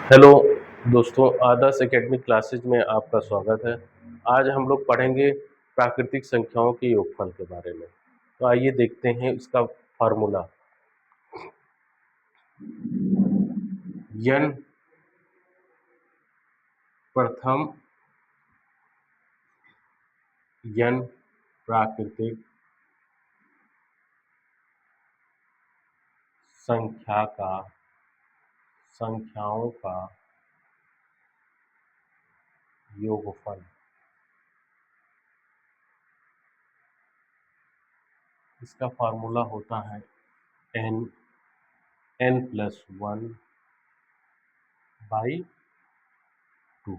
Hello दोस्तों, आदर्श academic classes में आपका स्वागत है। आज हम लोग पढ़ेंगे प्राकृतिक संख्याओं के योगफल के बारे में। तो आइए देखते हैं इसका फार्मूला। n प्रथम n प्राकृतिक संख्याओं का योगफल। इसका फार्मूला होता है n+1/2।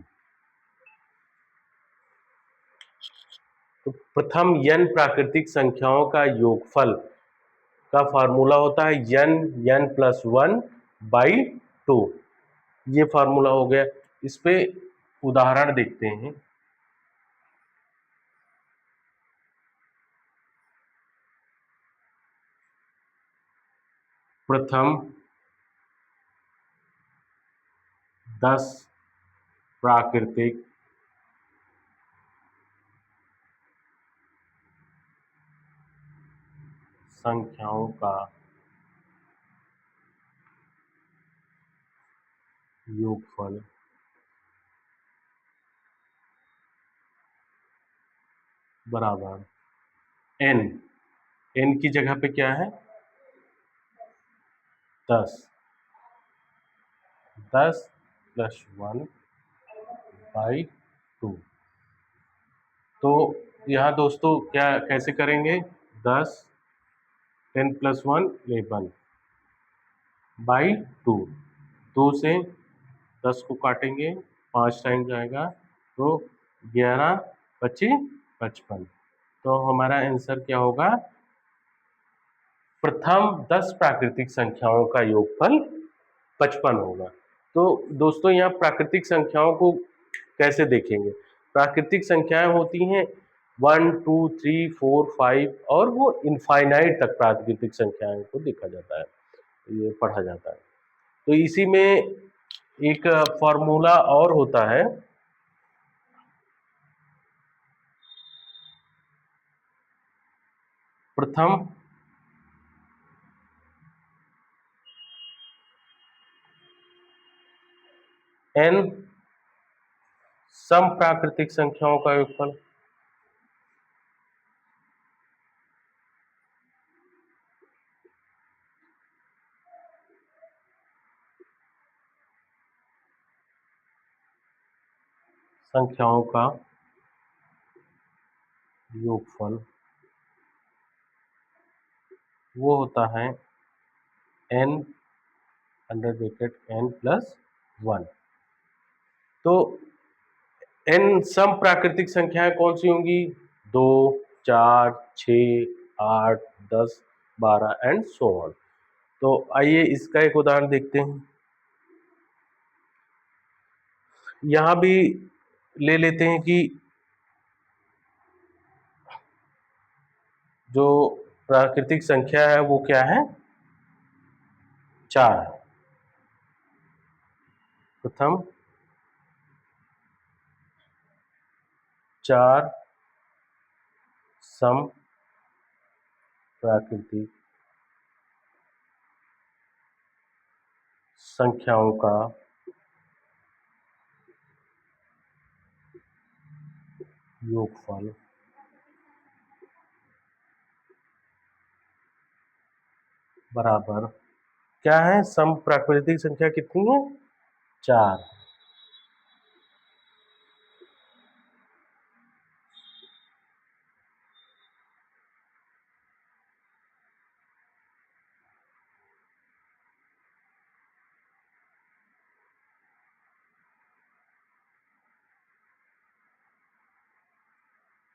तो प्रथम n प्राकृतिक संख्याओं का योगफल का फार्मूला होता है n+1/2। ये फार्मूला हो गया। इस पे उदाहरण देखते हैं। प्रथम 10 प्राकृतिक संख्याओं का योगफल बराबर n। n की जगह पे क्या है? 10 +1/2। तो यहाँ दोस्तों क्या कैसे करेंगे? 10 10+1 11/2। 2 से 10 को काटेंगे, 5 टाइम जाएगा तो 11 25 55। तो हमारा आंसर क्या होगा? प्रथम 10 प्राकृतिक संख्याओं का योगफल 55 होगा। तो दोस्तों यहाँ प्राकृतिक संख्याओं को कैसे देखेंगे? प्राकृतिक संख्याएं होती हैं 1 2 3 4 5 और वो इनफाइनाइट तक प्राकृतिक संख्याओं को देखा जाता है, ये पढ़ा जाता है। तो इसी में एक फॉर्मूला और होता है। प्रथम n सम प्राकृतिक संख्याओं का योगफल। संख्याओं का योगफल वो होता है n+1। तो n सम प्राकृतिक संख्याएं कौन सी होंगी? 2 4 6 8 10 12 एंड सो ऑन। तो आइए इसका एक उदाहरण देखते हैं। यहां भी ले लेते हैं कि जो प्राकृतिक संख्या है वो क्या है? 4 है। प्रथम 4 सम प्राकृतिक संख्याओं का योगफल बराबर क्या है? सम प्राकृतिक संख्या कितनी है? 4।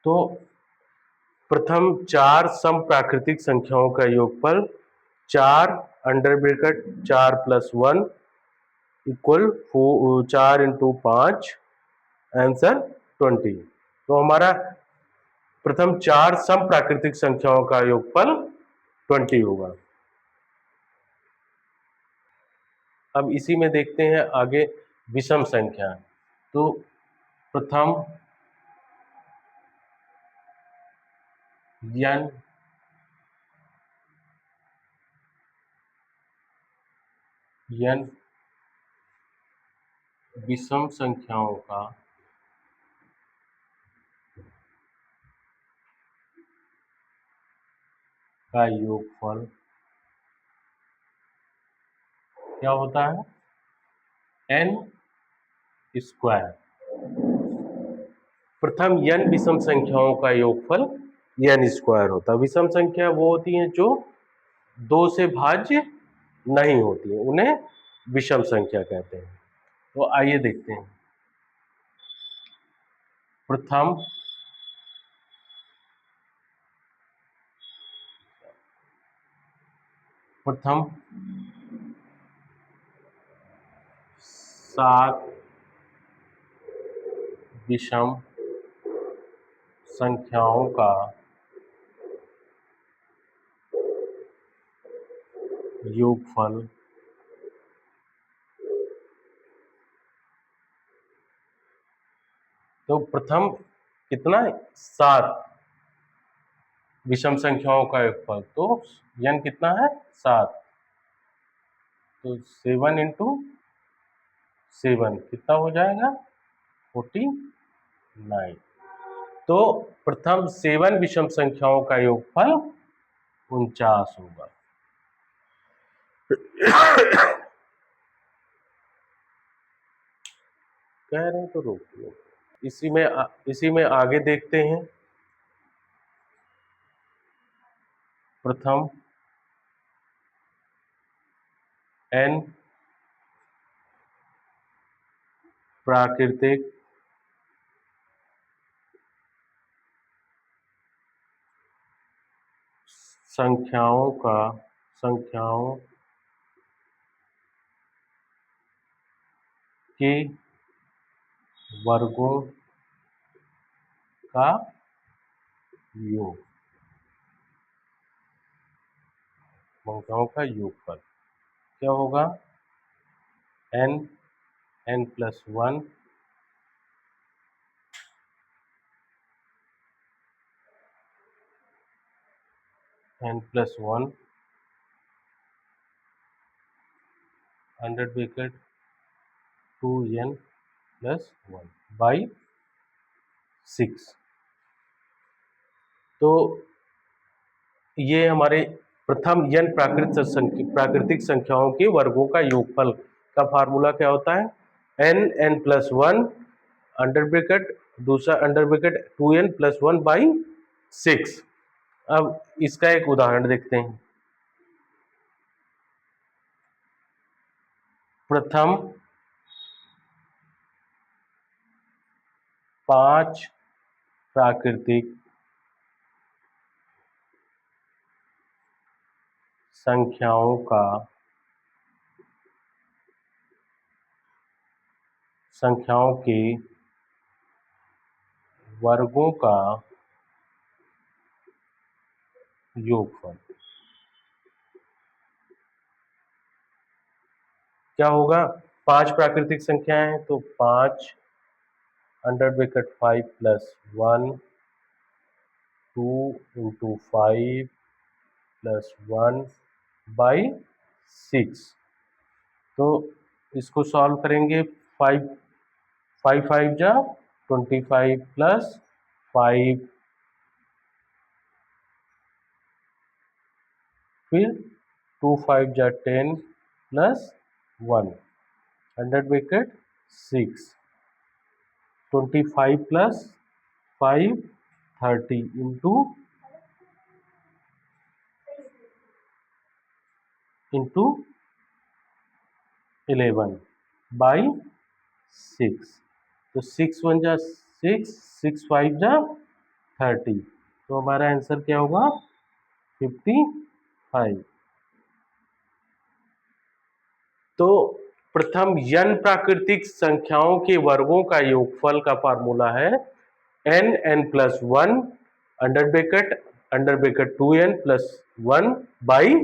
तो प्रथम 4 सम प्राकृतिक संख्याओं का योगफल 4 अंडर ब्रैकेट 4+1 इक्वल 4 × 5 आंसर 20। तो हमारा प्रथम 4 सम प्राकृतिक संख्याओं का योगफल 20 होगा। अब इसी में देखते हैं आगे विषम संख्या। तो प्रथम n विषम संख्याओं का योगफल क्या होता है? n square. प्रथम n विषम संख्याओं का योगफल n स्क्वायर होता है। विषम संख्या वो होती हैं जो 2 से भाज्य नहीं होती है, उन्हें विषम संख्या कहते हैं। तो आइए देखते हैं। प्रथम प्रथम 7 विषम संख्याओं का योगफल तो प्रथम कितना? 7 विषम संख्याओं का योगफल, तो n कितना है? 7। तो 7 इंटू 7 कितना हो जाएगा? 49। तो प्रथम 7 विषम संख्याओं का योगफल 49 होगा। कह रहे हैं तो रोक लो। इसी में आगे देखते हैं। प्रथम n प्राकृतिक संख्याओं के वर्गों का योग, संख्याओं का योगफल क्या होगा? n plus 1 n plus 1 under bracket 2n plus 1 by 6। तो ये हमारे प्रथम n प्राकृतिक संख्याओं के वर्गों का योगफल का फार्मूला क्या होता है? n प्लस 1 अंडर ब्रैकेट, दूसरा under bracket 2n plus 1 by 6। अब इसका एक उदाहरण देखते हैं। प्रथम 5 प्राकृतिक संख्याओं के वर्गों का योगफल क्या होगा? 5 प्राकृतिक संख्याएं हैं, तो 5 under bracket 5 plus 1 2 into 5 plus 1 by 6। तो इसको सॉल्व करेंगे। 5 5 जा 25 प्लस 5, फिर 2 5 जा 10 plus 1 under bracket 6। 25 plus 5 30 into 11 by 6। तो 6 1 जा 6, 6 5 जा 30। तो हमारा आंसर क्या होगा? 55। तो प्रथम n प्राकृतिक संख्याओं के वर्गों का योगफल का फार्मूला है n plus 1 under bracket 2n plus 1 by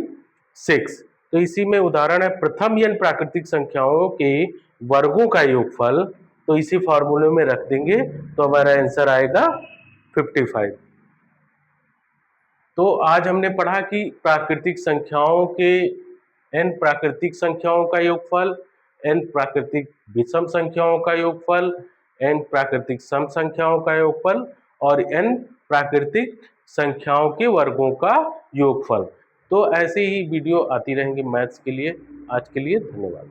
6। तो इसी में उदाहरण है प्रथम n प्राकृतिक संख्याओं के वर्गों का योगफल, तो इसी फॉर्मूले में रख देंगे तो हमारा आंसर आएगा 55। तो आज हमने पढ़ा कि प्राकृतिक संख्याओं के n प्राकृतिक संख्याओं का योगफल, n प्राकृतिक विषम संख्याओं का योगफल, n प्राकृतिक सम संख्याओं का योगफल और n प्राकृतिक संख्याओं के वर्गों का योगफल। तो ऐसे ही वीडियो आती रहेंगी मैथ्स के लिए। आज के लिए धन्यवाद।